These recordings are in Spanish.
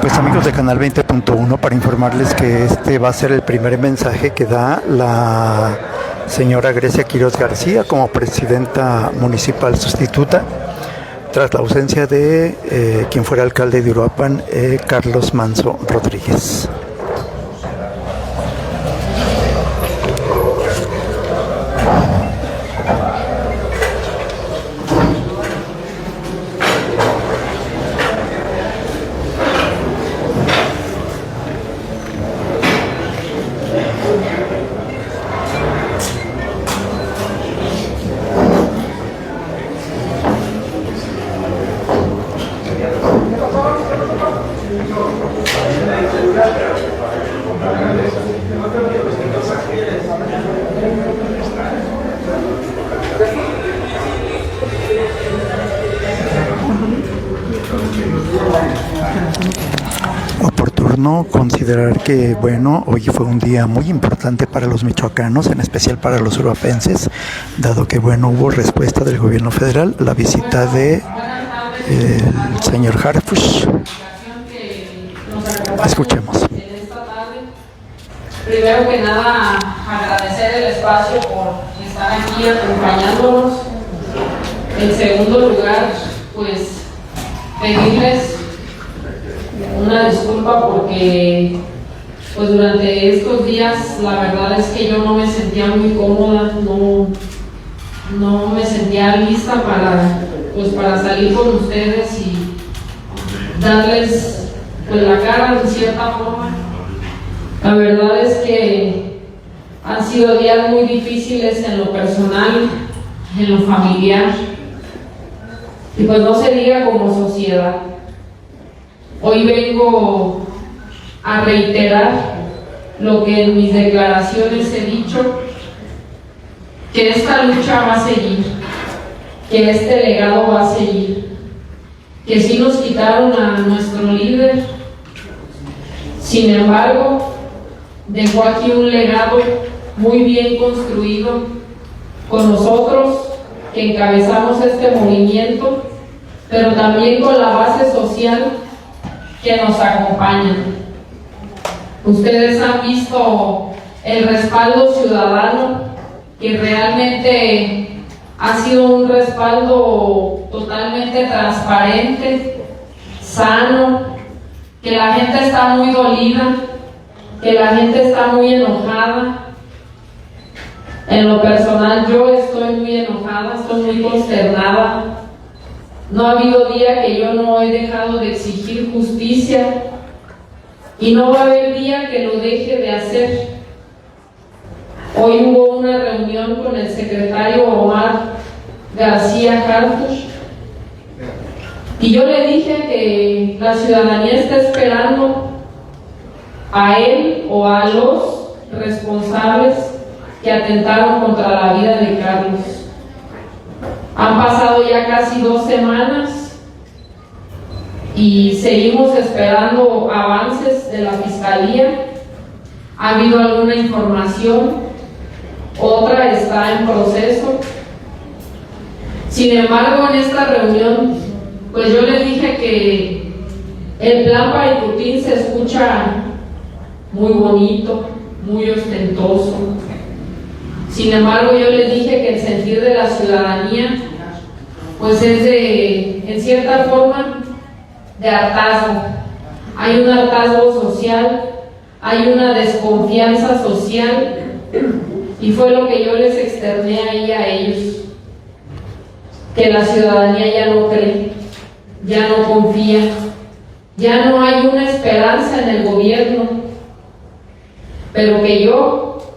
Pues amigos de Canal 20.1, para informarles que este va a ser el primer mensaje que da la señora Grecia Quiroz García como presidenta municipal sustituta, tras la ausencia de quien fuera alcalde de Uruapan, Carlos Manso Rodríguez. Oportuno considerar que, bueno, hoy fue un día muy importante para los michoacanos, en especial para los uruapenses, dado que, bueno, hubo respuesta del gobierno federal, la visita de el señor Harfuch. Escuchemos. Primero que nada, agradecer el espacio por estar aquí acompañándonos. En segundo lugar, pues pedirles una disculpa porque pues durante estos días la verdad es que yo no me sentía muy cómoda, no me sentía lista para salir con ustedes y darles pues la cara de cierta forma. La verdad es que han sido días muy difíciles en lo personal, en lo familiar, y pues no se diga como sociedad. Hoy vengo a reiterar lo que en mis declaraciones he dicho, que esta lucha va a seguir, que este legado va a seguir, que sí nos quitaron a nuestro líder, sin embargo, dejó aquí un legado muy bien construido con nosotros que encabezamos este movimiento, pero también con la base social que nos acompaña. Ustedes han visto el respaldo ciudadano, que realmente ha sido un respaldo totalmente transparente, sano, que la gente está muy dolida, que la gente está muy enojada. En lo personal yo estoy muy enojada, estoy muy consternada. No ha habido día que yo no he dejado de exigir justicia y no va a haber día que lo deje de hacer. Hoy hubo una reunión con el secretario Omar García Harfuch y yo le dije que la ciudadanía está esperando a él o a los responsables que atentaron contra la vida de Carlos. Han pasado ya casi 2 semanas y seguimos esperando avances de la Fiscalía. Ha habido alguna información, otra está en proceso. Sin embargo, en esta reunión, pues yo les dije que el plan Paricutín se escucha muy bonito, muy ostentoso. Sin embargo, yo les dije que el sentir de la ciudadanía pues es en cierta forma, de hartazgo. Hay un hartazgo social, hay una desconfianza social, y fue lo que yo les externé ahí a ellos, que la ciudadanía ya no cree, ya no confía, ya no hay una esperanza en el gobierno, pero que yo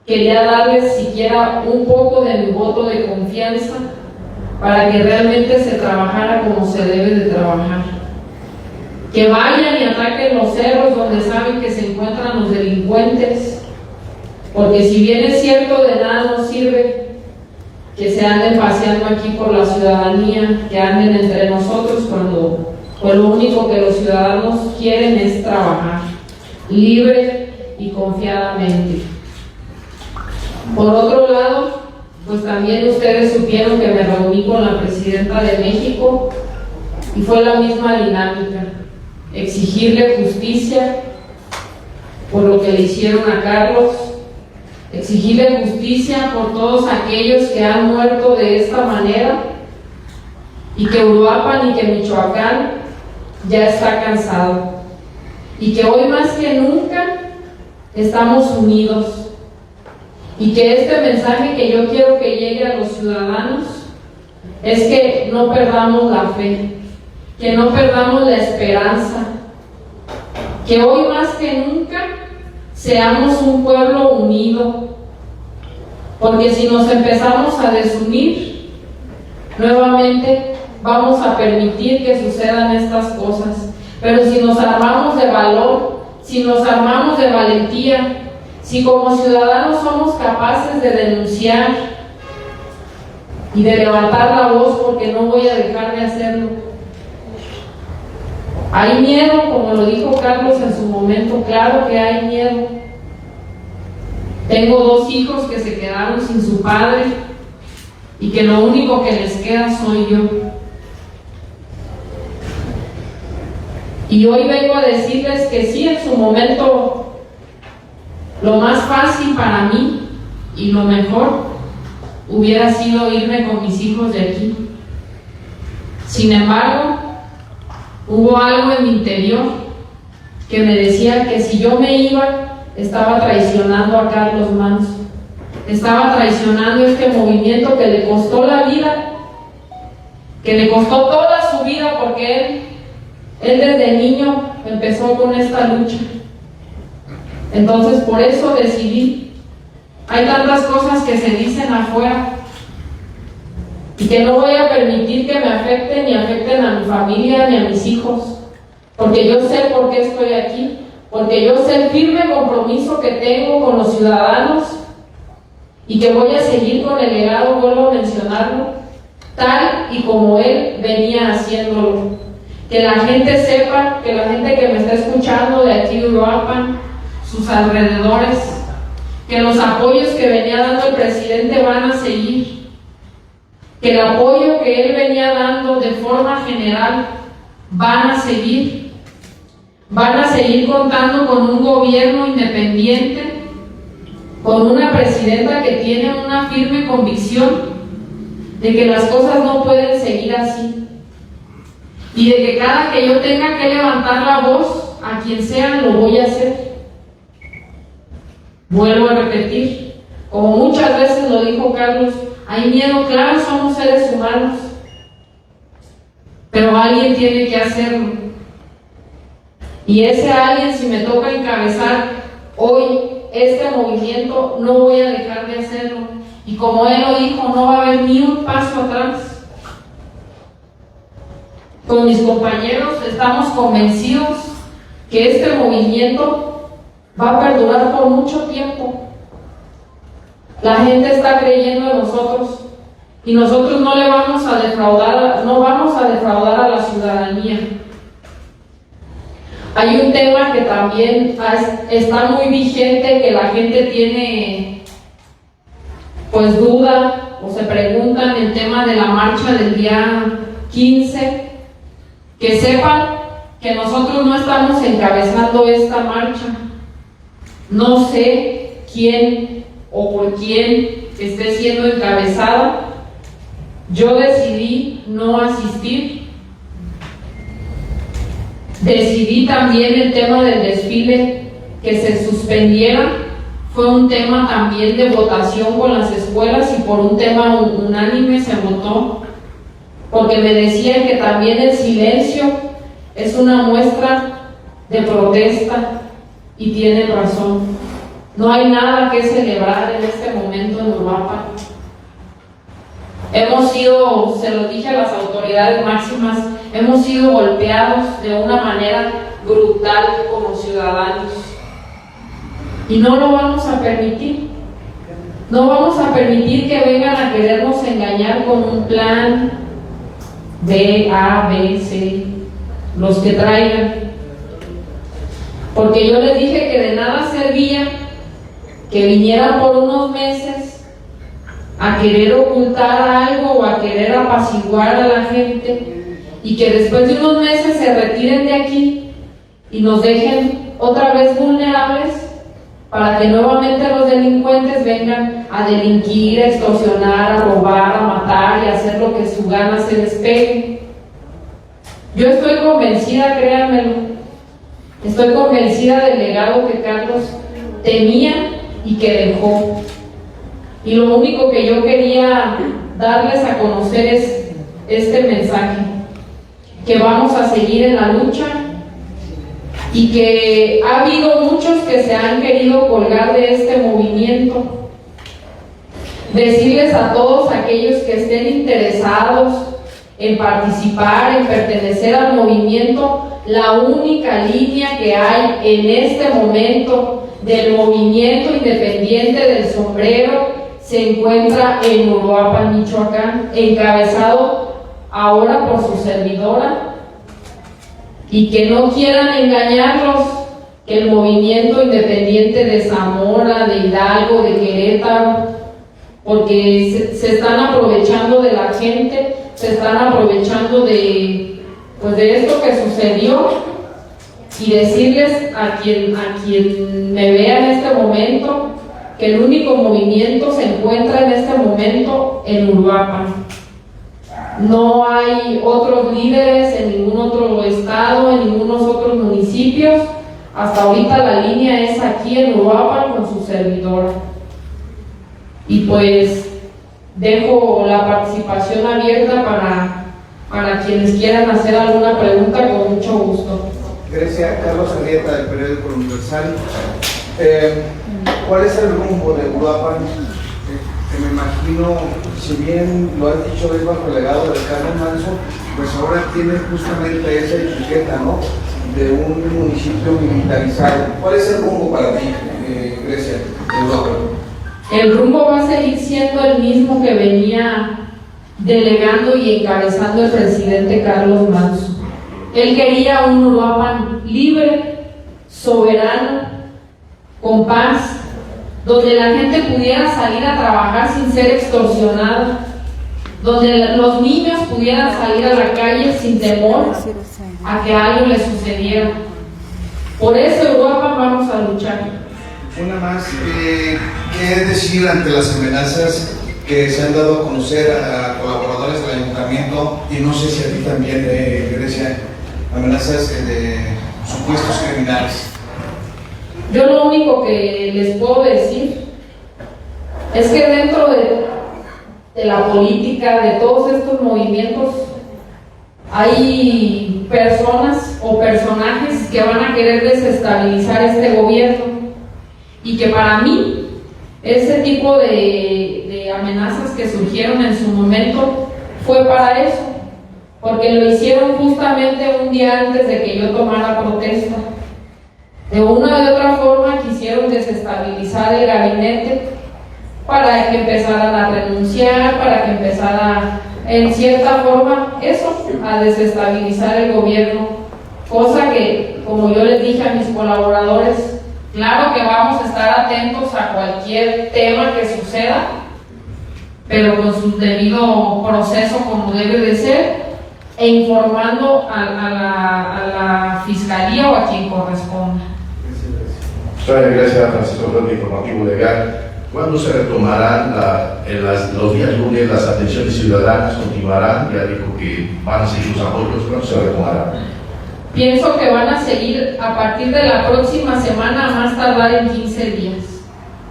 quería darles siquiera un poco de mi voto de confianza para que realmente se trabajara como se debe de trabajar. Que vayan y ataquen los cerros donde saben que se encuentran los delincuentes, porque si bien es cierto, de nada nos sirve que se anden paseando aquí por la ciudadanía, que anden entre nosotros cuando pues lo único que los ciudadanos quieren es trabajar libre y confiadamente. Por otro lado, pues también ustedes supieron que me reuní con la presidenta de México y fue la misma dinámica. exigirle justicia por lo que le hicieron a Carlos, exigirle justicia por todos aquellos que han muerto de esta manera y que Uruapan y que Michoacán ya está cansado y que hoy más que nunca estamos unidos y que este mensaje que yo quiero que llegue a los ciudadanos es que no perdamos la fe, que no perdamos la esperanza, que hoy más que nunca seamos un pueblo unido, porque si nos empezamos a desunir, nuevamente vamos a permitir que sucedan estas cosas. Pero si nos armamos de valor, si nos armamos de valentía, si como ciudadanos somos capaces de denunciar y de levantar la voz, porque no voy a dejar de hacerlo. Hay miedo, como lo dijo Carlos en su momento, claro que hay miedo. Tengo 2 hijos que se quedaron sin su padre y que lo único que les queda soy yo. Y hoy vengo a decirles que sí, en su momento, lo más fácil para mí y lo mejor hubiera sido irme con mis hijos de aquí. Sin embargo, hubo algo en mi interior que me decía que si yo me iba, estaba traicionando a Carlos Manzo, estaba traicionando este movimiento que le costó la vida, que le costó toda su vida, porque él desde niño empezó con esta lucha. Entonces por eso decidí. Hay tantas cosas que se dicen afuera y que no voy a permitir que me afecten ni afecten a mi familia ni a mis hijos, porque yo sé por qué estoy aquí, porque yo sé el firme compromiso que tengo con los ciudadanos y que voy a seguir con el legado, vuelvo a mencionarlo, tal y como él venía haciéndolo. Que la gente sepa, que la gente que me está escuchando de aquí de Uruapan, sus alrededores, que los apoyos que venía dando el presidente van a seguir, que el apoyo que él venía dando de forma general van a seguir contando con un gobierno independiente, con una presidenta que tiene una firme convicción de que las cosas no pueden seguir así y de que cada que yo tenga que levantar la voz a quien sea lo voy a hacer. Vuelvo a repetir, como muchas veces lo dijo Carlos, hay miedo, claro, somos seres humanos, pero alguien tiene que hacerlo. Y ese alguien, si me toca encabezar hoy este movimiento, no voy a dejar de hacerlo. Y como él lo dijo, no va a haber ni un paso atrás. Con mis compañeros estamos convencidos que este movimiento va a perdurar por mucho tiempo. La gente está creyendo en nosotros y nosotros no le vamos a defraudar, no vamos a defraudar a la ciudadanía. Hay un tema que también está muy vigente, que la gente tiene pues duda o se preguntan el tema de la marcha del día 15. Que sepan que nosotros no estamos encabezando esta marcha. No sé quién o por quién esté siendo encabezada. Yo decidí no asistir. Decidí también el tema del desfile que se suspendiera. Fue un tema también de votación con las escuelas y por un tema unánime se votó, porque me decían que también el silencio es una muestra de protesta y tienen razón. No hay nada que celebrar en este momento en Uruapan. Hemos sido, se lo dije a las autoridades máximas, hemos sido golpeados de una manera brutal como ciudadanos. Y no lo vamos a permitir. No vamos a permitir que vengan a querernos engañar con un plan B, A, B, C, los que traigan. Porque yo les dije que de nada servía que vinieran por unos meses a querer ocultar algo o a querer apaciguar a la gente y que después de unos meses se retiren de aquí y nos dejen otra vez vulnerables para que nuevamente los delincuentes vengan a delinquir, a extorsionar, a robar, a matar y a hacer lo que su gana se les pegue. Yo estoy convencida, créanmelo, estoy convencida del legado que Carlos tenía y que dejó. Y lo único que yo quería darles a conocer es este mensaje, que vamos a seguir en la lucha y que ha habido muchos que se han querido colgar de este movimiento. Decirles a todos aquellos que estén interesados en participar, en pertenecer al movimiento, la única línea que hay en este momento del movimiento independiente del sombrero se encuentra en Uruapan, Michoacán, encabezado ahora por su servidora, y que no quieran engañarlos que el movimiento independiente de Zamora, de Hidalgo, de Querétaro, porque se están aprovechando de la gente, se están aprovechando de esto que sucedió, y decirles a quien me vea en este momento que el único movimiento se encuentra en este momento en Uruapan. No hay otros líderes en ningún otro estado, en ningunos otros municipios. Hasta ahorita la línea es aquí en Uruapan con su servidor. Y pues dejo la participación abierta para quienes quieran hacer alguna pregunta, con mucho gusto. Grecia, Carlos Arrieta, del periódico Universal. ¿Cuál es el rumbo de Uruapan? Que me imagino, si bien lo has dicho, es bajo el legado de Carlos Manso, pues ahora tiene justamente esa etiqueta, ¿no?, de un municipio militarizado. ¿Cuál es el rumbo para ti, Grecia, de Uruapan? El rumbo va a seguir siendo el mismo que venía delegando y encabezando el presidente Carlos Manso. Él quería un Uruapan libre, soberano, con paz, donde la gente pudiera salir a trabajar sin ser extorsionada, donde los niños pudieran salir a la calle sin temor a que algo les sucediera. Por eso Uruapan vamos a luchar. Una más, ¿qué decir ante las amenazas que se han dado a conocer a colaboradores del ayuntamiento, y no sé si a ti también, Grecia, amenazas de supuestos criminales? Yo lo único que les puedo decir es que dentro de la política, de todos estos movimientos, hay personas o personajes que van a querer desestabilizar este gobierno, y que para mí ese tipo de amenazas que surgieron en su momento fue para eso, porque lo hicieron justamente un día antes de que yo tomara protesta. De una u otra forma quisieron desestabilizar el gabinete para que empezaran a renunciar, para que empezara en cierta forma eso, a desestabilizar el gobierno, cosa que, como yo les dije a mis colaboradores, claro que vamos a estar atentos a cualquier tema que suceda, pero con su debido proceso como debe de ser, e informando a la fiscalía o a quien corresponda. Gracias, Francisco Flores, informativo legal. ¿Cuándo se retomarán los días lunes las atenciones ciudadanas? ¿Continuarán? Ya dijo que van a seguir los apoyos. ¿Cuándo se retomarán? Pienso que van a seguir a partir de la próxima semana, a más tardar en 15 días,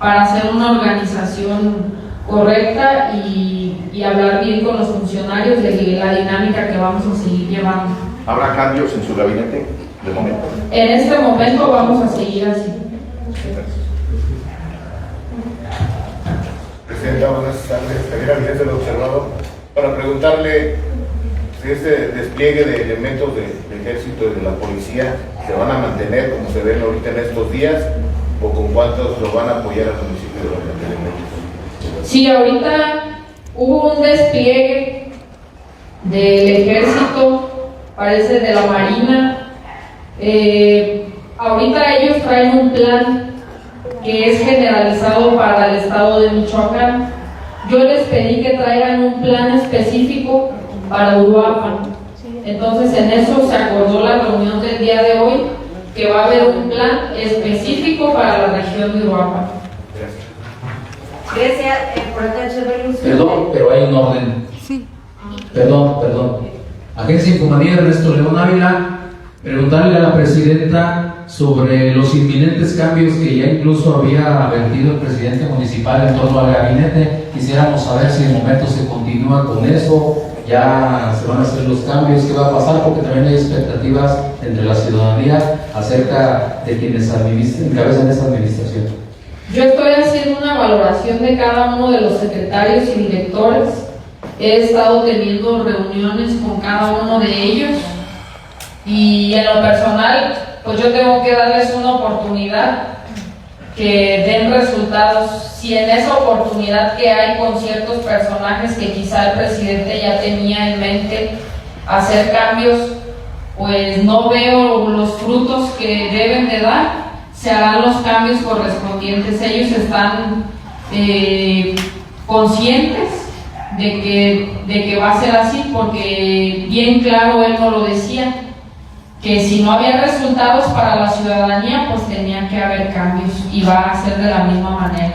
para hacer una organización correcta y hablar bien con los funcionarios de la dinámica que vamos a seguir llevando. ¿Habrá cambios en su gabinete de momento? En este momento vamos a seguir así. Presidenta, buenas tardes. Javier Avilés del Observador, para preguntarle si este despliegue de elementos del ejército y de la policía se van a mantener como se ven ahorita en estos días, o con cuántos lo van a apoyar al municipio de los elementos. Sí, ahorita hubo un despliegue del ejército, parece de la marina. Ahorita ellos traen un plan que es generalizado para el estado de Michoacán. Yo les pedí que traigan un plan específico para Uruapan. Entonces en eso se acordó la reunión del día de hoy, que va a haber un plan específico para la región de Uruapan. Gracias, por acá, Chevrolet. Perdón, pero hay un orden. Sí. Perdón. Agencia Infomanía, Ernesto León Ávila, preguntarle a la presidenta sobre los inminentes cambios que ya incluso había advertido el presidente municipal en torno al gabinete. Quisiéramos saber si en momento se continúa con eso, ya se van a hacer los cambios, qué va a pasar, porque también hay expectativas entre la ciudadanía acerca de quienes encabezan esa administración. Yo estoy haciendo una valoración de cada uno de los secretarios y directores. He estado teniendo reuniones con cada uno de ellos y en lo personal, pues yo tengo que darles una oportunidad que den resultados. Si en esa oportunidad que hay con ciertos personajes que quizá el presidente ya tenía en mente hacer cambios, pues no veo los frutos que deben de dar, se harán los cambios correspondientes. Ellos están conscientes de que va a ser así, porque bien claro él nos lo decía, que si no había resultados para la ciudadanía, pues tenía que haber cambios, y va a ser de la misma manera.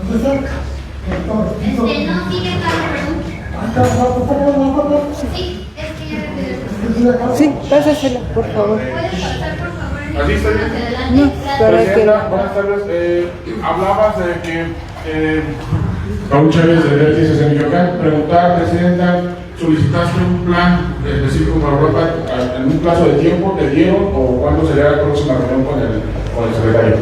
No, sigue perdón. Sí, es que ya Sí, pásasela, por favor. ¿Puedes pasar, por favor? ¿Así está bien? Adelante. No, para que Presidenta, buenas tardes. Hablabas de que Raúl Chávez de Vértices en Michoacán. Preguntar, Presidenta, ¿solicitaste un plan específico para Europa en un plazo de tiempo? ¿Te dieron o cuándo será la próxima reunión con el secretario?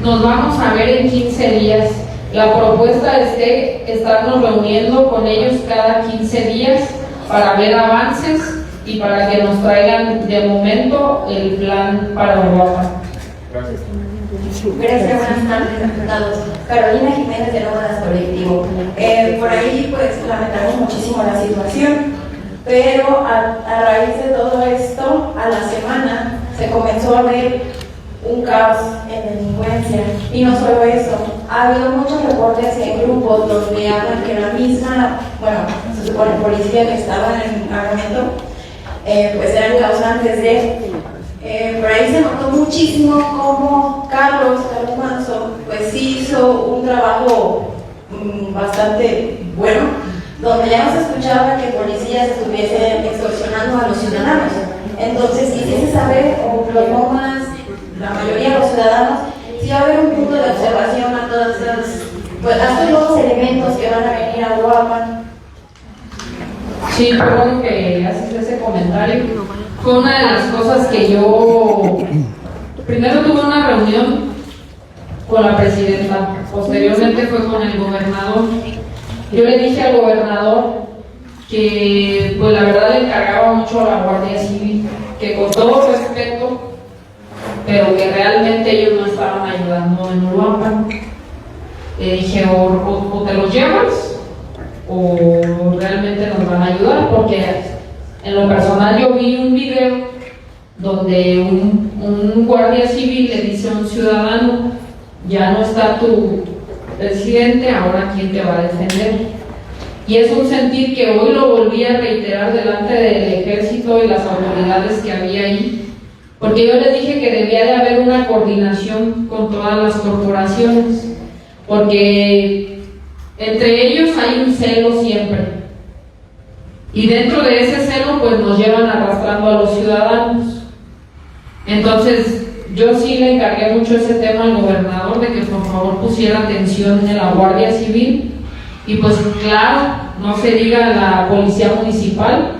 Nos vamos a ver en 15 días. La propuesta es de estarnos reuniendo con ellos cada 15 días para ver avances y para que nos traigan de momento el plan para Europa. Gracias. Gracias, buenas tardes, diputados. Carolina Jiménez de Nómadas Colectivo. Por ahí, pues, lamentamos muchísimo la situación, pero a raíz de todo esto, a la semana se comenzó a ver un caos en delincuencia. Y no solo eso, ha habido muchos reportes en grupos donde hablan que la misma, se supone policía que estaba en el armamento, pues eran causantes de... por ahí se notó muchísimo cómo Carlos Manso pues sí hizo un trabajo bastante bueno, donde ya no se escuchaba que policías estuviesen extorsionando a los ciudadanos. Entonces quisiese saber, o los nómadas, la mayoría de los ciudadanos, si va a haber un punto de observación a todas estas, pues a estos nuevos elementos que van a venir a Uruapan. Sí, perdón que haces ese comentario. Fue una de las cosas que yo primero tuve una reunión con la presidenta, posteriormente fue con el gobernador. Yo le dije al gobernador que pues la verdad le encargaba mucho a la Guardia Civil, que con todo respeto, pero que realmente ellos no estaban ayudando en Uruapan. Le dije, o te los llevas o realmente nos van a ayudar, porque en lo personal yo vi un video donde un guardia civil le dice a un ciudadano: ya no está tu presidente, ahora quién te va a defender. Y es un sentir que hoy lo volví a reiterar delante del ejército y las autoridades que había ahí, porque yo les dije que debía de haber una coordinación con todas las corporaciones, porque entre ellos hay un celo siempre. Y dentro de ese celo pues nos llevan arrastrando a los ciudadanos. Entonces yo sí le encargué mucho ese tema al gobernador, de que por favor pusiera atención en la Guardia Civil, y pues claro, no se diga la Policía Municipal.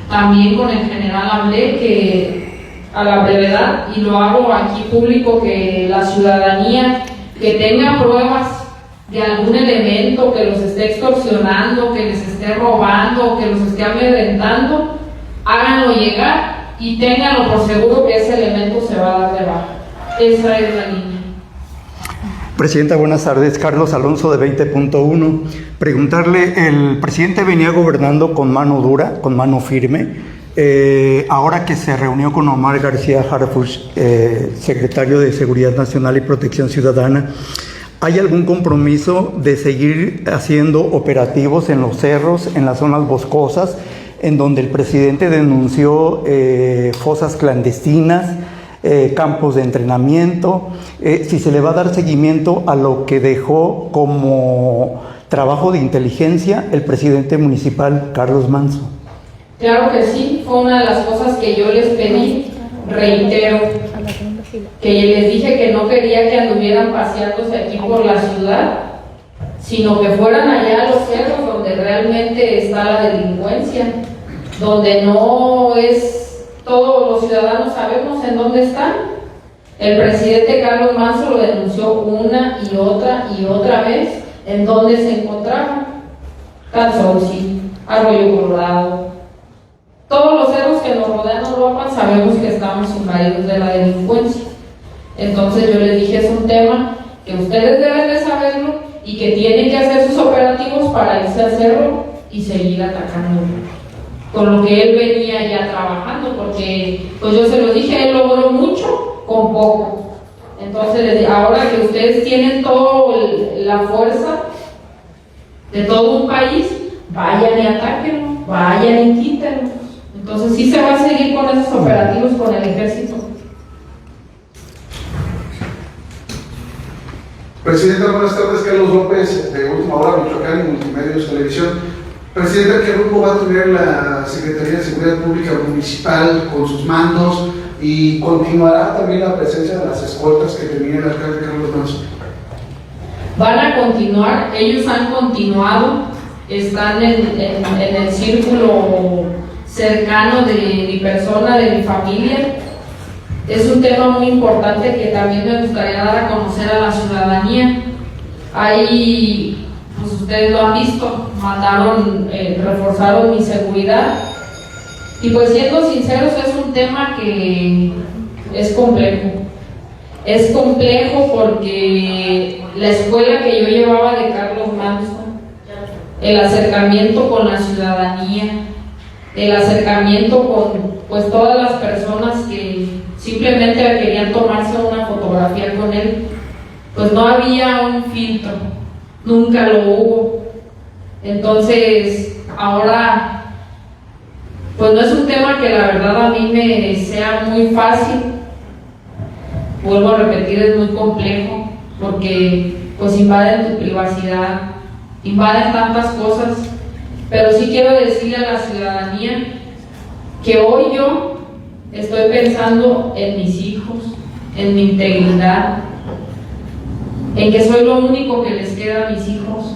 También con el general hablé que a la brevedad, y lo hago aquí público, que la ciudadanía que tenga pruebas de algún elemento que los esté extorsionando, que les esté robando, que los esté amedrentando, háganlo llegar y ténganlo por seguro que ese elemento se va a dar de baja. Esa es la línea. Presidenta, buenas tardes. Carlos Alonso de 20.1. Preguntarle, el presidente venía gobernando con mano dura, con mano firme. Ahora que se reunió con Omar García Harfuch, secretario de Seguridad Nacional y Protección Ciudadana, ¿hay algún compromiso de seguir haciendo operativos en los cerros, en las zonas boscosas, en donde el presidente denunció fosas clandestinas, campos de entrenamiento, si se le va a dar seguimiento a lo que dejó como trabajo de inteligencia el presidente municipal Carlos Manso. Claro que sí, fue una de las cosas que yo les pedí, reitero, que les dije que no quería que anduvieran paseándose aquí por la ciudad, sino que fueran allá a los cerros donde realmente está la delincuencia, donde no es, todos los ciudadanos sabemos en dónde están. El presidente Carlos Manso lo denunció una y otra vez en dónde se encontraban. Canzonci, Arroyo Colorado, todos los cerros que nos rodean Uruapan sabemos que estamos invadidos de la delincuencia. Entonces yo les dije, es un tema que ustedes deben de saberlo y que tienen que hacer sus operativos para irse a hacerlo y seguir atacando con lo que él venía ya trabajando, porque pues yo se lo dije, él logró mucho con poco. Entonces ahora que ustedes tienen toda la fuerza de todo un país, vayan y atáquenlo, vayan y quítenlo. Entonces sí se va a seguir con esos operativos con el ejército. Presidenta, buenas tardes. Carlos López, de Última Hora, Michoacán y Multimedios Televisión. Presidenta, ¿qué rumbo va a tener la Secretaría de Seguridad Pública Municipal con sus mandos? ¿Y continuará también la presencia de las escoltas que tenía el alcalde Carlos Manso? Van a continuar, ellos han continuado, están en el círculo cercano de mi persona, de mi familia. Es un tema muy importante que también me gustaría dar a conocer a la ciudadanía. Ahí, pues ustedes lo han visto, reforzaron mi seguridad. Y pues siendo sinceros, es un tema que es complejo. Es complejo porque la escuela que yo llevaba de Carlos Manso, el acercamiento con la ciudadanía, el acercamiento con pues todas las personas que simplemente querían tomarse una fotografía con él, pues no había un filtro, nunca lo hubo. Entonces ahora pues no es un tema que la verdad a mí me sea muy fácil, vuelvo a repetir, es muy complejo porque pues invaden tu privacidad, invaden tantas cosas, pero sí quiero decirle a la ciudadanía que hoy yo estoy pensando en mis hijos, en mi integridad, en que soy lo único que les queda a mis hijos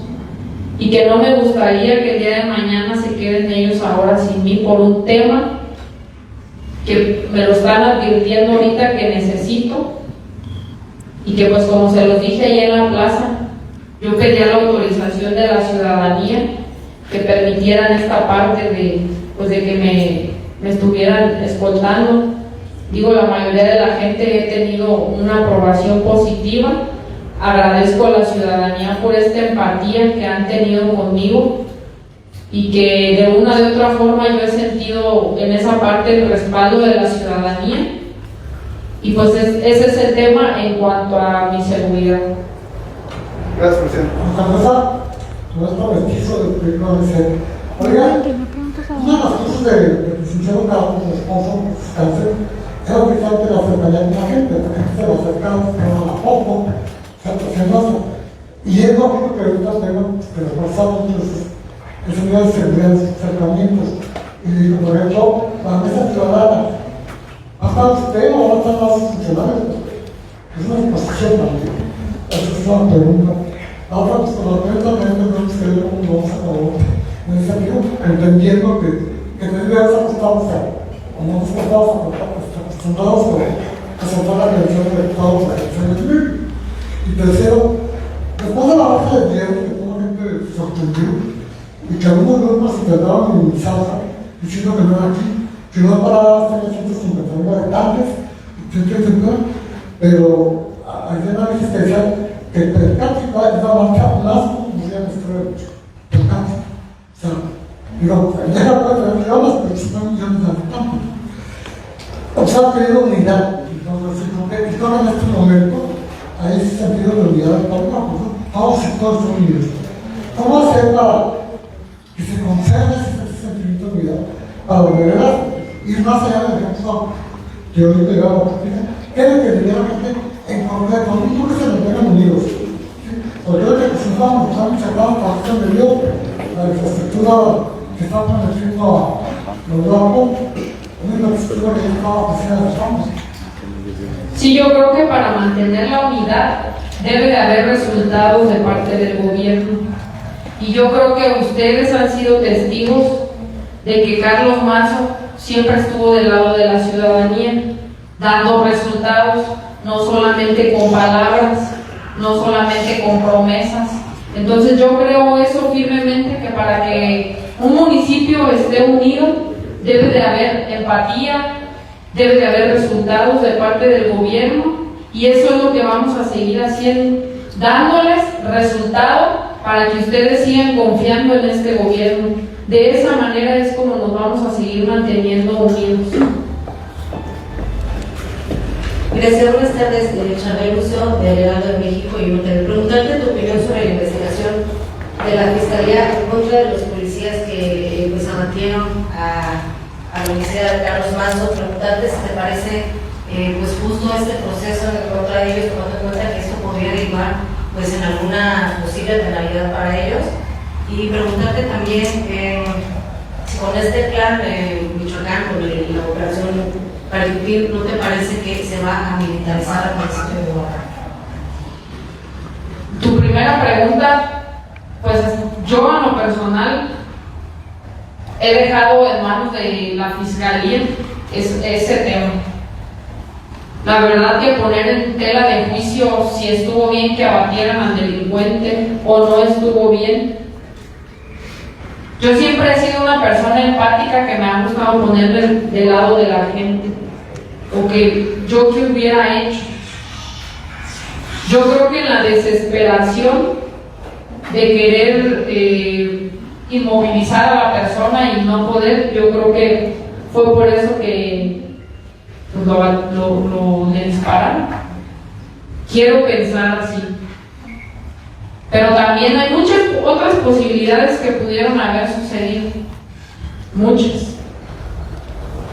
y que no me gustaría que el día de mañana se queden ellos ahora sin mí por un tema que me lo están advirtiendo ahorita que necesito y que pues como se los dije ahí en la plaza, yo pedía la autorización de la ciudadanía que permitieran esta parte de que me estuvieran escoltando. Digo, la mayoría de la gente he tenido una aprobación positiva. Agradezco a la ciudadanía por esta empatía que han tenido conmigo y que de una de otra forma yo he sentido en esa parte el respaldo de la ciudadanía y pues ese es el tema en cuanto a mi seguridad. Gracias, presidente. Para empezar, nuestro mestizo de primero de ser. Oigan, una de las cosas de que se hicieron Carlos, su esposo, cáncer, era precisamente la cercanía de la gente, porque se le acercaba a poco, y es lógico que ahorita tengan que reforzar muchos ese nivel de seguridad de sus acercamientos. Y por ejemplo, la mesa ciudadana, hasta usted ahora están los funcionarios, es una exposición también. Esa es una pregunta. Ahora, pues por la prensa también tenemos que ver cómo vamos a trabajar en ese sentido, entendiendo que tendríamos acostados o no nos acostumbrados a soltar la creación de todos los agentes. Y tercero, después de la baja de hierro, que toda la gente se sorprendió y que algunos grupos se trataban de minimizarla, diciendo que no era aquí, que no para hasta 159 habitantes, etcétera, pero hay una vez que decía que per cápita es la marca más comunidad de nuestro per cápita. O sea, digo, ya puede tener millones, pero si no millones de habitantes. O sea, ha tenido unidad. Entonces, y todo en este momento, a ese sentido de unidad de todos los sectores son unidos. ¿Cómo hacer para que se conserve ese sentimiento de unidad? Para de verdad ir más allá del ejemplo que hoy llegaba a la quiere que vivir la gente en concreto, no que se mantengan unidos. Porque ahorita que se estamos observando la acción de Dios, la infraestructura que está permitiendo a los grupos, una infraestructura que estaba haciendo estamos. Sí, yo creo que para mantener la unidad debe de haber resultados de parte del gobierno. Y yo creo que ustedes han sido testigos de que Carlos Mazo siempre estuvo del lado de la ciudadanía, dando resultados, no solamente con palabras, no solamente con promesas. Entonces yo creo eso firmemente, que para que un municipio esté unido debe de haber empatía, debe de haber resultados de parte del gobierno, y eso es lo que vamos a seguir haciendo, dándoles resultados para que ustedes sigan confiando en este gobierno. De esa manera es como nos vamos a seguir manteniendo unidos. Gracias, buenas tardes, Chanel Lucio, de Heraldo de México. Y me gustaría preguntarte tu opinión sobre la investigación de la Fiscalía en contra de los policías que pues abatieron a la Universidad de Carlos Mazo. Preguntarte si te parece pues justo este proceso en contra de ellos, tomando en cuenta que esto podría derivar pues en alguna posible penalidad para ellos. Y preguntarte también si con este plan de Michoacán, con la operación Paripir, ¿no te parece que se va a militarizar el municipio de Oaxaca? Tu primera pregunta, pues yo en lo personal he dejado en manos de la Fiscalía ese tema. La verdad que poner en tela de juicio si estuvo bien que abatieran al delincuente o no estuvo bien. Yo siempre he sido una persona empática que me ha gustado poner del lado de la gente, o que yo qué hubiera hecho. Yo creo que en la desesperación de querer inmovilizar a la persona y no poder, yo creo que fue por eso que pues, le dispararon. Quiero pensar así. Pero también hay muchas otras posibilidades que pudieron haber sucedido, muchas,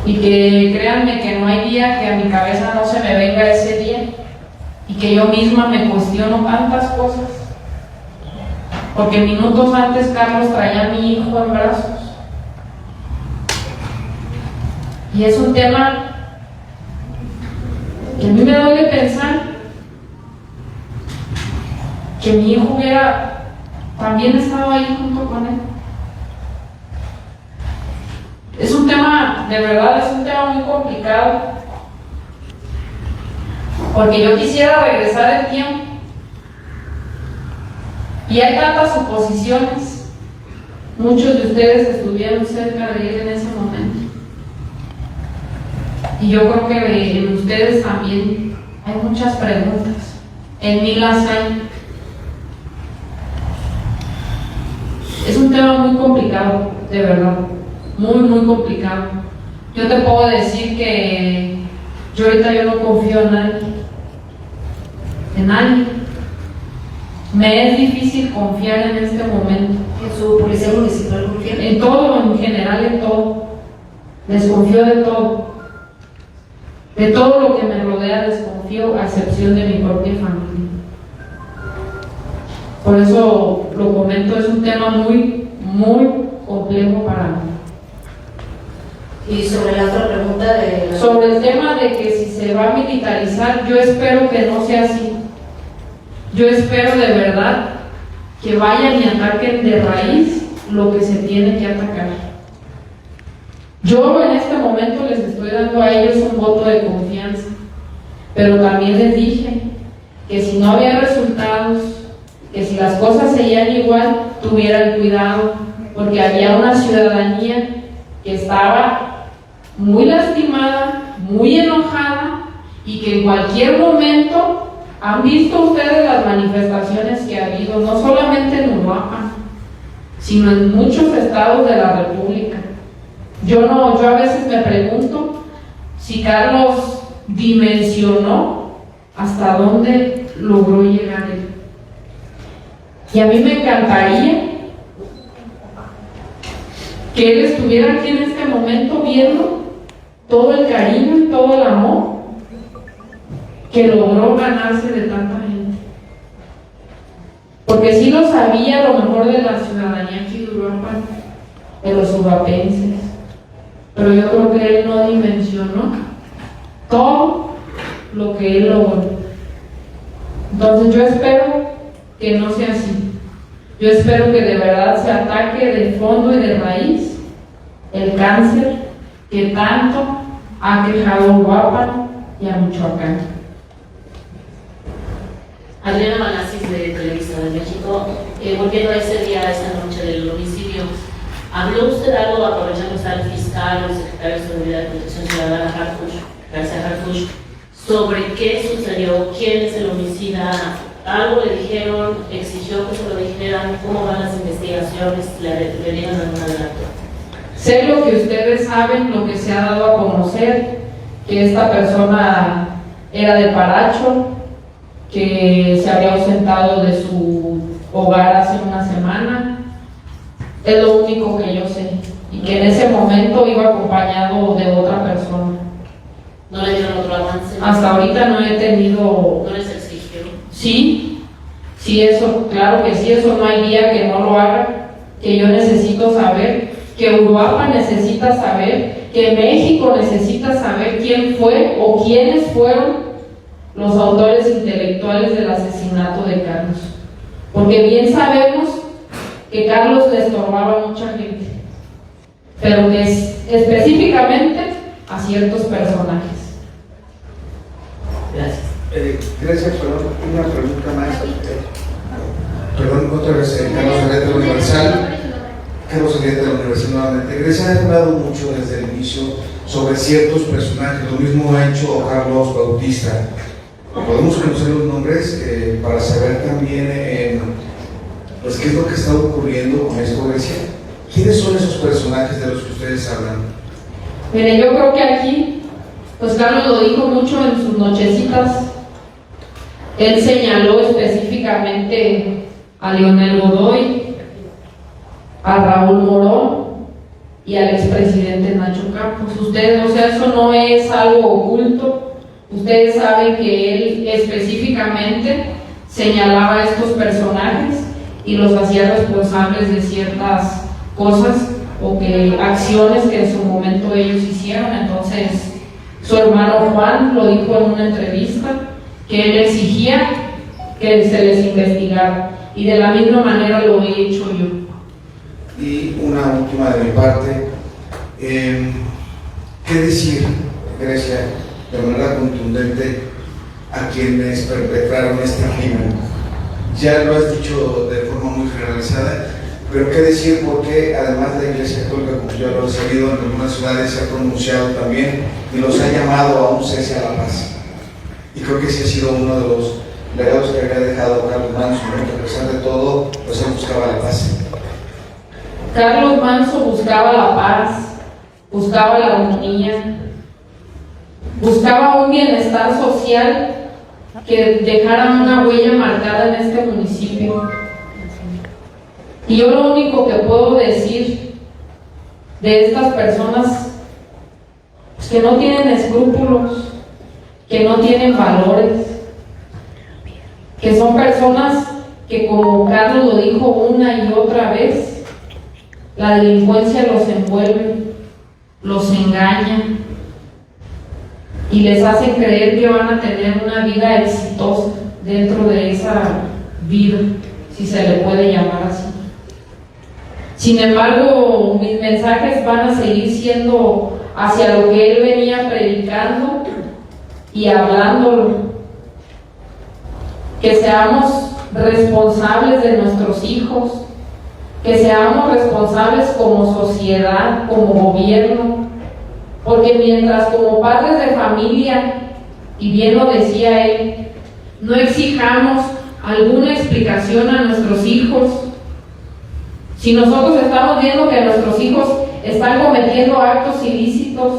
y que créanme que no hay día que a mi cabeza no se me venga ese día, y que yo misma me cuestiono tantas cosas, porque minutos antes Carlos traía a mi hijo en brazos, y es un tema que a mí me duele pensar que mi hijo hubiera también estado ahí junto con él. Es un tema, de verdad, es un tema muy complicado, porque yo quisiera regresar el tiempo y hay tantas suposiciones. Muchos de ustedes estuvieron cerca de él en ese momento, y yo creo que en ustedes también hay muchas preguntas, en mí las hay. Es un tema muy complicado, de verdad, muy, muy complicado. Yo te puedo decir que yo ahorita no confío en nadie. Me es difícil confiar en este momento. ¿En su policía municipal confía? En todo, en general, en todo. Desconfío de todo. De todo lo que me rodea desconfío, a excepción de mi propia familia. Por eso lo comento, es un tema muy, muy complejo para mí. Y sobre la otra pregunta sobre el tema de que si se va a militarizar, yo espero que no sea así. Yo espero de verdad que vayan y ataquen de raíz lo que se tiene que atacar. Yo en este momento les estoy dando a ellos un voto de confianza, pero también les dije que si no había resultados, que si las cosas seguían igual, tuvieran cuidado, porque había una ciudadanía que estaba muy lastimada, muy enojada, y que en cualquier momento han visto ustedes las manifestaciones que ha habido, no solamente en Uruapan, sino en muchos estados de la República. Yo a veces me pregunto si Carlos dimensionó hasta dónde logró llegar él. Y a mí me encantaría que él estuviera aquí en este momento viendo todo el cariño y todo el amor que logró ganarse de tanta gente. Porque sí lo sabía lo mejor de la ciudadanía aquí de Uruapan, de los uruapenses, pero yo creo que él no dimensionó todo lo que él logró. Entonces yo espero que no sea así. Yo espero que de verdad se ataque de fondo y de raíz el cáncer que tanto ha quejado a Uruapan y a Michoacán. Adriana Manasis de Televisa de México, volviendo a ese día, a esa noche del homicidio, ¿habló usted algo, aprovechando que está el fiscal o el secretario de Seguridad y Protección Ciudadana, García Harfuch, sobre qué sucedió, quién es el homicida? ¿Algo le dijeron, exigió que se lo dijeran? ¿Cómo van las investigaciones? ¿Le dieron algún adelanto? Sé lo que ustedes saben, lo que se ha dado a conocer, que esta persona era de Paracho, que se había ausentado de su hogar hace una semana. Es lo único que yo sé. Y que en ese momento iba acompañado de otra persona. ¿No le dieron otro avance? Hasta ahorita no he tenido... ¿No les exigió? Sí, eso, claro que sí, eso no hay día que no lo haga, que yo necesito saber, que Uruapan necesita saber, que México necesita saber quién fue o quiénes fueron los autores intelectuales del asesinato de Carlos. Porque bien sabemos que Carlos le estorbaba a mucha gente, pero que específicamente a ciertos personajes. Gracias. Gracias, perdón, una pregunta más. Perdón, otra vez, Carlos Ariete de la Universal. Carlos Ariete de la Universal nuevamente. Grecia ha hablado mucho desde el inicio sobre ciertos personajes, lo mismo ha hecho Carlos Bautista. Podemos conocer los nombres para saber también pues, qué es lo que está ocurriendo con esto, Grecia. ¿Quiénes son esos personajes de los que ustedes hablan? Mire, yo creo que aquí, pues Carlos lo dijo mucho en sus nochecitas. Él señaló específicamente a Leonel Godoy, a Raúl Morón y al expresidente Nacho Campos. Ustedes, o sea, eso no es algo oculto. Ustedes saben que él específicamente señalaba a estos personajes y los hacía responsables de ciertas cosas o que acciones que en su momento ellos hicieron. Entonces, su hermano Juan lo dijo en una entrevista, que él exigía que se les investigara, y de la misma manera lo he hecho yo. Y una última de mi parte, ¿qué decir, Grecia, de manera contundente a quienes perpetraron este crimen? Ya lo has dicho de forma muy generalizada, pero ¿qué decir? Porque además la Iglesia Católica, como ya lo he sabido, en algunas ciudades se ha pronunciado también y los ha llamado a un cese a la paz. Y creo que ese ha sido uno de los legados que había dejado Carlos Manso, ¿no? Que a pesar de todo, pues él buscaba la paz. Carlos Manso buscaba la paz, buscaba la armonía, buscaba un bienestar social que dejara una huella marcada en este municipio. Y yo lo único que puedo decir de estas personas es que no tienen escrúpulos, que no tienen valores, que son personas que, como Carlos lo dijo una y otra vez, la delincuencia los envuelve, los engaña y les hacen creer que van a tener una vida exitosa dentro de esa vida, si se le puede llamar así. Sin embargo, mis mensajes van a seguir siendo hacia lo que él venía predicando y hablándolo. Que seamos responsables de nuestros hijos, que seamos responsables como sociedad, como gobierno, porque mientras como padres de familia, y bien lo decía él, no exijamos alguna explicación a nuestros hijos, si nosotros estamos viendo que nuestros hijos están cometiendo actos ilícitos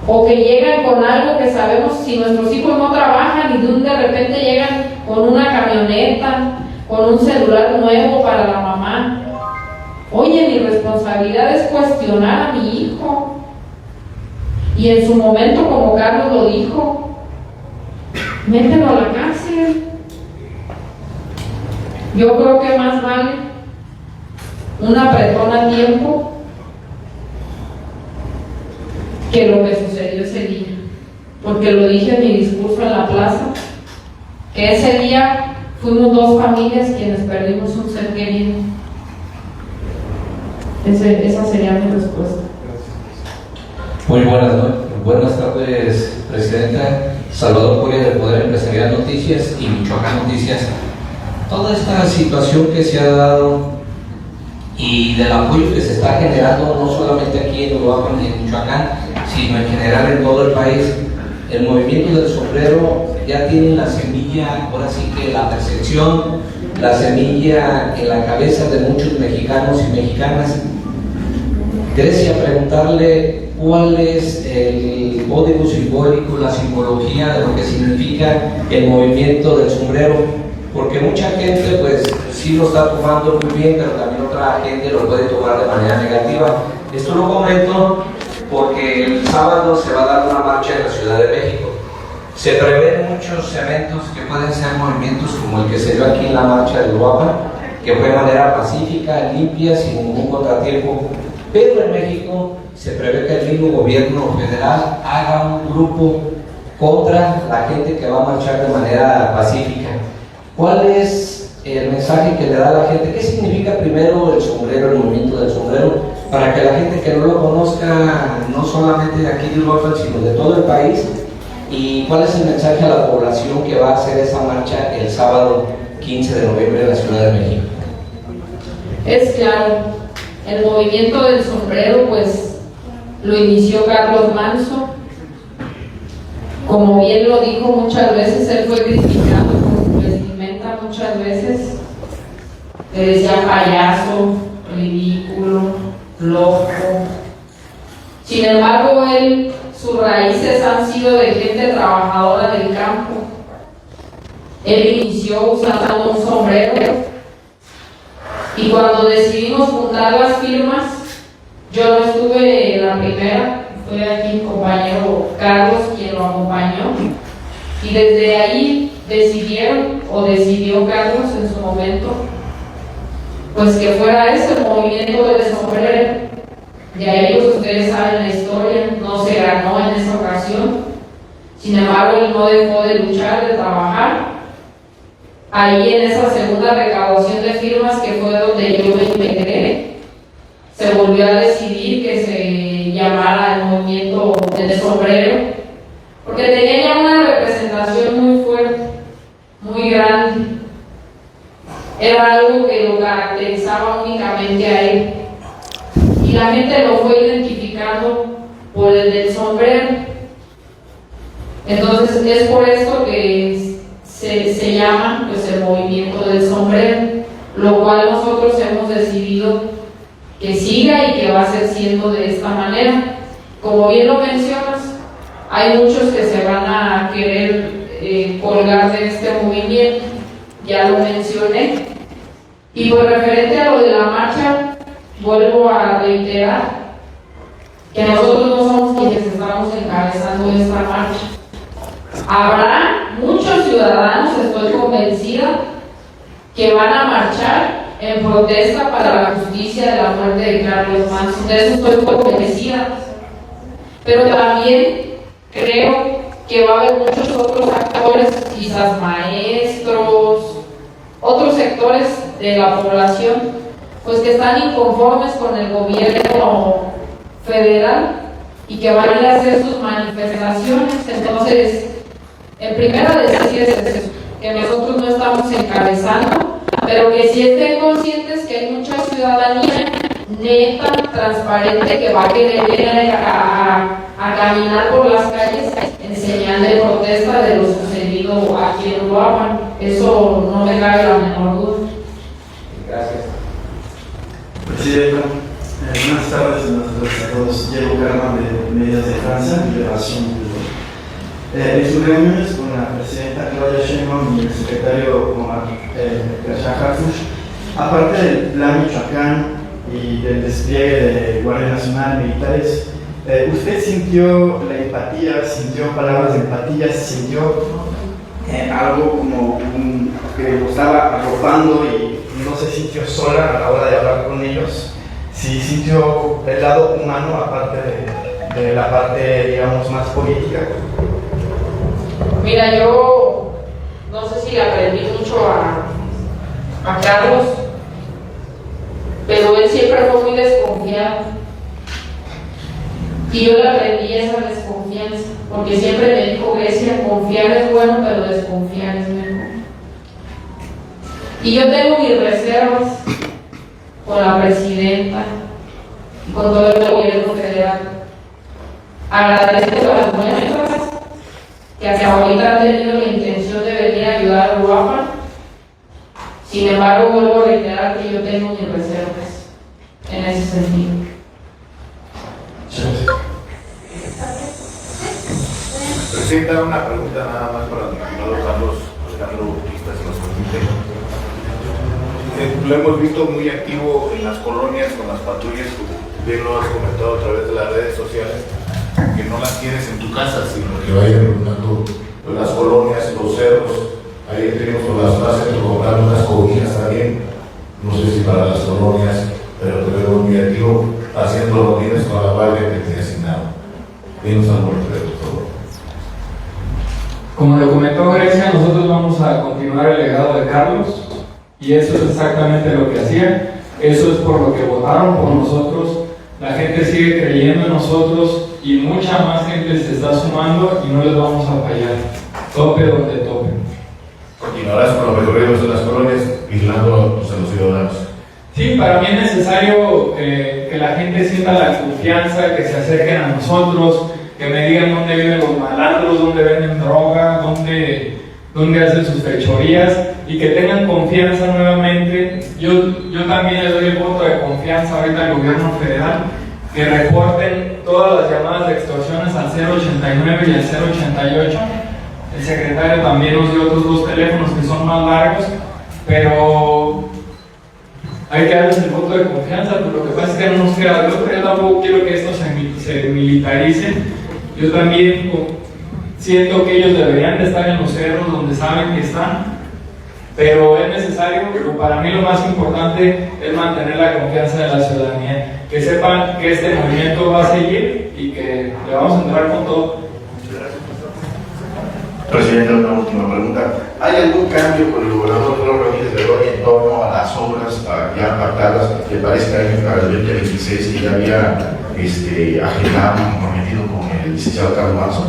o que llegan con algo que sabemos, si nuestros hijos no trabajan y de repente llegan con una camioneta, con un celular nuevo para la mamá, oye, mi responsabilidad es cuestionar a mi hijo. Y en su momento, como Carlos lo dijo, mételo a la cárcel. Yo creo que más vale un apretón a tiempo que lo que sucedió ese día, porque lo dije en mi discurso en la plaza, que ese día fuimos 2 familias quienes perdimos un ser querido. Esa sería mi respuesta. Muy buenas tardes, Presidenta. Salvador Coria, del Poder Empresarial Noticias y Michoacán Noticias. Toda esta situación que se ha dado y del apoyo que se está generando, no solamente aquí en Uruapan y en Michoacán, sino en general en todo el país, el movimiento del sombrero ya tiene la semilla, ahora sí que la percepción, la semilla en la cabeza de muchos mexicanos y mexicanas. Grecia, preguntarle cuál es el código simbólico, la simbología de lo que significa el movimiento del sombrero, porque mucha gente pues sí lo está tomando muy bien, pero también otra gente lo puede tomar de manera negativa. Esto lo comento porque el sábado se va a dar una marcha en la Ciudad de México. Se prevén muchos eventos que pueden ser movimientos como el que se dio aquí en la marcha de Uruapan, que fue de manera pacífica, limpia, sin ningún contratiempo. Pero en México se prevé que el mismo gobierno federal haga un grupo contra la gente que va a marchar de manera pacífica. ¿Cuál es el mensaje que le da a la gente? ¿Qué significa primero el sombrero, el movimiento del sombrero? Para que la gente que no lo conozca, no solamente de aquí de Uruapan, sino de todo el país. ¿Y cuál es el mensaje a la población que va a hacer esa marcha el sábado 15 de noviembre en la Ciudad de México? Es claro. El movimiento del sombrero pues lo inició Carlos Manso. Como bien lo dijo muchas veces, él fue criticado por su vestimenta muchas veces. Le decía payaso, ridículo, loco. Sin embargo, sus raíces han sido de gente trabajadora del campo. Él inició usando un sombrero. Y cuando decidimos juntar las firmas, yo no estuve en la primera, fue aquí mi compañero Carlos quien lo acompañó. Y desde ahí decidió Carlos en su momento, pues que fuera ese el movimiento del sombrero. De ahí, pues ustedes saben la historia, no se ganó en esa ocasión. Sin embargo, él no dejó de luchar, de trabajar. Ahí en esa segunda recaudación de firmas, que fue donde yo me integré, se volvió a decidir que se llamara el movimiento del sombrero, porque tenía ya una representación muy fuerte, muy grande. Era algo que lo caracterizaba únicamente a él. Y la gente lo fue identificando por el del sombrero. Entonces es por esto que se llama pues el movimiento del sombrero, lo cual nosotros hemos decidido que siga y que va a ser siendo de esta manera. Como bien lo mencionas, hay muchos que se van a querer colgar de este movimiento, ya lo mencioné. Y por referente a lo de la marcha, vuelvo a reiterar que nosotros no somos quienes estamos encabezando esta marcha. Habrá muchos ciudadanos, estoy convencida, que van a marchar en protesta para la justicia de la muerte de Carlos Manso. De eso estoy convencida. Pero también creo que va a haber muchos otros actores, quizás maestros, otros sectores de la población, pues que están inconformes con el gobierno federal y que van a ir a hacer sus manifestaciones. Entonces, en primera decir es eso, que nosotros no estamos encabezando, pero que sí estén conscientes que hay mucha ciudadanía neta, transparente, que va a querer ir a caminar por las calles en señal de protesta de lo sucedido aquí en Uruapan. Eso no me cabe la menor duda. Gracias. Presidenta, buenas tardes a todos. Diego Carman de Medios de Francia, Liberación. En sus reuniones con la presidenta Claudia Sheinbaum y el secretario García Harfuch, aparte del plan Michoacán y del despliegue de Guardia Nacional, militares, ¿usted sintió la empatía, sintió palabras de empatía, sintió algo como que lo estaba arropando y no se sintió sola a la hora de hablar con ellos. Sí sintió el lado humano aparte de la parte, digamos, más política. Mira, yo no sé si le aprendí mucho a Carlos, pero él siempre fue muy desconfiado. Y yo le aprendí esa desconfianza, porque siempre me dijo, Grecia, confiar es bueno, pero desconfiar es mejor. Y yo tengo mis reservas con la presidenta y con todo el gobierno federal. Agradezco a las muestras que hasta ahorita han tenido la intención de venir a ayudar a Uruapan. Sin embargo, vuelvo a reiterar que yo tengo mis reservas en ese sentido. Presidenta, una pregunta nada más para el diputado Carlos Bautista, si nos permite. Lo hemos visto muy activo en las colonias con las patrullas, como bien lo has comentado a través de las redes sociales, que no las tienes en tu casa, sino que vayan rondando las colonias, los cerros. Ahí tenemos por las zonas centro comprando unas cobijas también, no sé si para las colonias, pero te veo muy activo haciendo reuniones con la guardia que te he asignado. Dinos algo al respecto, por favor. Como le comentó Grecia, nosotros vamos a continuar el legado de Carlos y eso es exactamente lo que hacían, eso es por lo que votaron por nosotros, la gente sigue creyendo en nosotros y mucha más gente se está sumando y no les vamos a fallar, tope donde tope. Continuarás con los recorridos de las colonias vigilando a los ciudadanos. Sí, para mí es necesario que la gente sienta la confianza, que se acerquen a nosotros, que me digan dónde viven los malandros, dónde venden droga, dónde hacen sus fechorías y que tengan confianza nuevamente. Yo también les doy el voto de confianza ahorita al gobierno federal, que reporten todas las llamadas de extorsiones al 089 y al 088. El secretario también nos dio otros dos teléfonos que son más largos, pero hay que darles el voto de confianza, pero lo que pasa es que no nos queda de otra. Yo tampoco quiero que esto se militarice. Yo también siento que ellos deberían de estar en los cerros donde saben que están, pero es necesario, pero para mí lo más importante es mantener la confianza de la ciudadanía, que sepan que este movimiento va a seguir y que le vamos a entrar con todo. Presidente, una última pregunta. ¿Hay algún cambio con el gobernador Flor Ramírez Bedoya en torno a las obras ya pactadas? Que parece que para el 2026 que ya había agendado y comprometido con el licenciado Carlos Manso.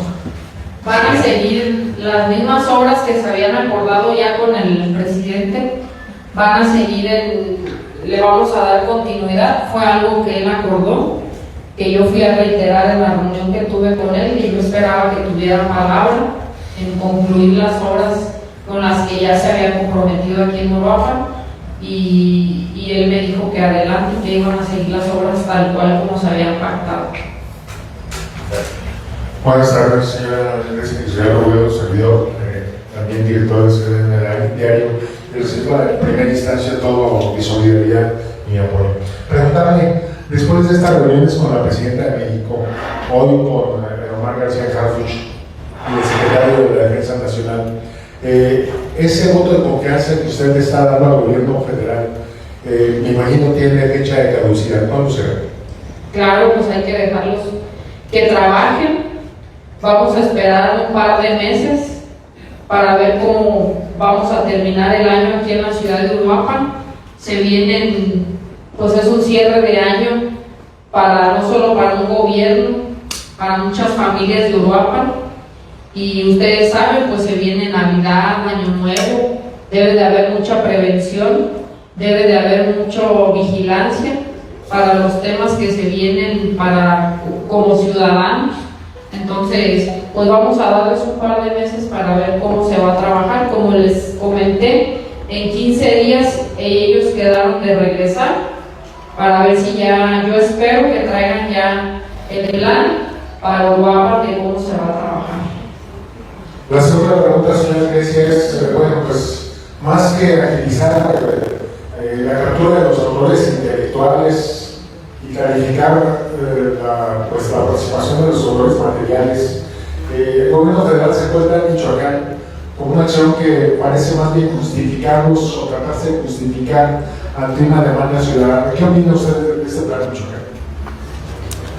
Van a seguir las mismas obras que se habían acordado ya con el presidente, van a seguir, le vamos a dar continuidad. Fue algo que él acordó, que yo fui a reiterar en la reunión que tuve con él, y yo esperaba que tuviera palabra en concluir las obras con las que ya se había comprometido aquí en Uruapan, y él me dijo que adelante, que iban a seguir las obras tal cual como se habían pactado. Buenas tardes, señora Robledo, servidor, también director de CDN Diario. Recibo en primera instancia todo mi solidaridad y mi apoyo. Preguntarle, después de estas reuniones con la presidenta de México, hoy con Omar García Harfuch y el secretario de la Defensa Nacional, ese voto de confianza que usted le está dando al gobierno federal, me imagino tiene fecha de caducidad. ¿Cuándo será? Claro, pues hay que dejarlos que trabajen. Vamos a esperar un par de meses para ver cómo vamos a terminar el año aquí en la ciudad de Uruapan. Se vienen, pues es un cierre de año no solo para un gobierno, para muchas familias de Uruapan. Y ustedes saben, pues se viene Navidad, Año Nuevo, debe de haber mucha prevención, debe de haber mucha vigilancia para los temas que se vienen como ciudadanos. Entonces, pues vamos a darles un par de meses para ver cómo se va a trabajar. Como les comenté, en 15 días ellos quedaron de regresar para ver si yo espero que traigan ya el plan para Uruapan de cómo se va a trabajar. La segunda pregunta, señora Grecia, es, bueno, pues más que agilizar la captura de los autores intelectuales y clarificar la participación de los autores materiales, el gobierno federal se encuentra en Michoacán como una acción que parece más bien justificarlos o tratarse de justificar ante una demanda ciudadana. ¿Qué opina usted de este plan de Michoacán?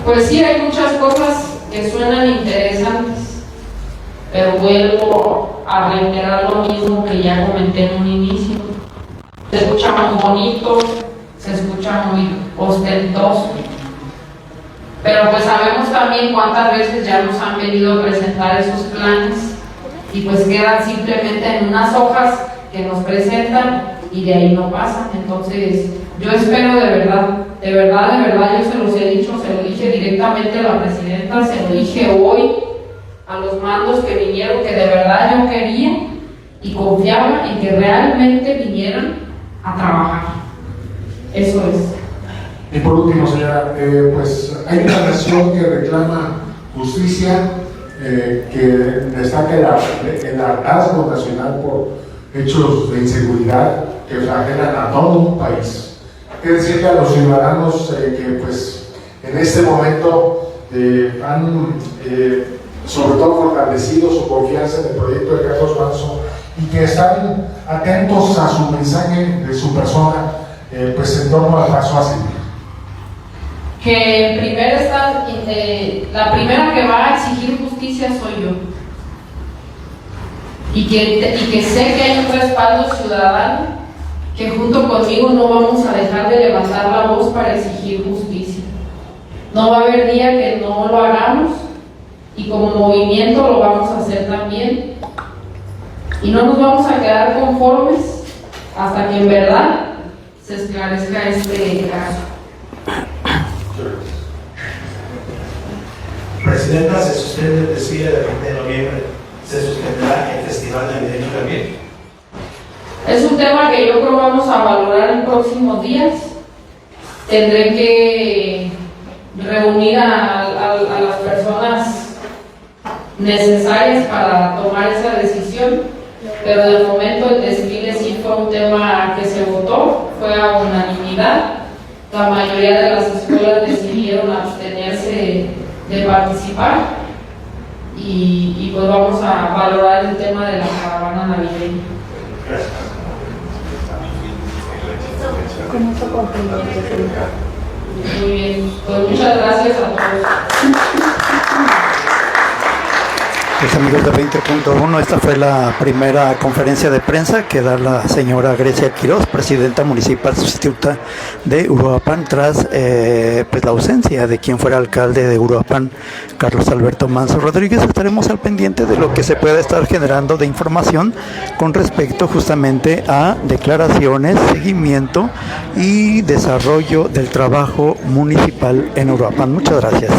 Pues sí, hay muchas cosas que suenan interesantes, pero vuelvo a reiterar lo mismo que ya comenté en un inicio. Se escucha muy bonito, se escucha muy ostentoso, pero pues sabemos también cuántas veces ya nos han venido a presentar esos planes y pues quedan simplemente en unas hojas que nos presentan y de ahí no pasan. Entonces yo espero de verdad, yo se los he dicho, se lo dije directamente a la presidenta, se lo dije hoy a los mandos que vinieron, que de verdad yo quería y confiaba en que realmente vinieran a trabajar. Eso es. Y por último, señora, pues hay una nación que reclama justicia, que destaca el hartazgo nacional por hechos de inseguridad que flagelan a todo un país. ¿Qué decirle a los ciudadanos que pues en este momento han sobre todo fortalecido su confianza en el proyecto de Carlos Manzo y que están atentos a su mensaje de su persona pues en torno al paso a seguir? Que primero la primera que va a exigir justicia soy yo y que sé que hay un respaldo ciudadano, que junto conmigo no vamos a dejar de levantar la voz para exigir justicia. No va a haber día que no lo hagamos y como movimiento lo vamos a hacer también y no nos vamos a quedar conformes hasta que en verdad se esclarezca este caso. Presidenta, se suspende el desfile del 20 de noviembre. ¿Se suspenderá el Festival Navideño también? Es un tema que yo creo vamos a valorar en próximos días. Tendré que reunir a las personas necesarias para tomar esa decisión, pero de momento el desfile sí fue un tema que se votó, fue a unanimidad. La mayoría de las escuelas decidieron abstenerse de participar y pues vamos a valorar el tema de la caravana navideña. Con eso concluimos. Muy bien, pues muchas gracias a todos. Pues amigos de 20.1, esta fue la primera conferencia de prensa que da la señora Grecia Quiroz, presidenta municipal sustituta de Uruapan, tras pues la ausencia de quien fuera alcalde de Uruapan, Carlos Alberto Manzo Rodríguez. Estaremos al pendiente de lo que se pueda estar generando de información con respecto justamente a declaraciones, seguimiento y desarrollo del trabajo municipal en Uruapan. Muchas gracias.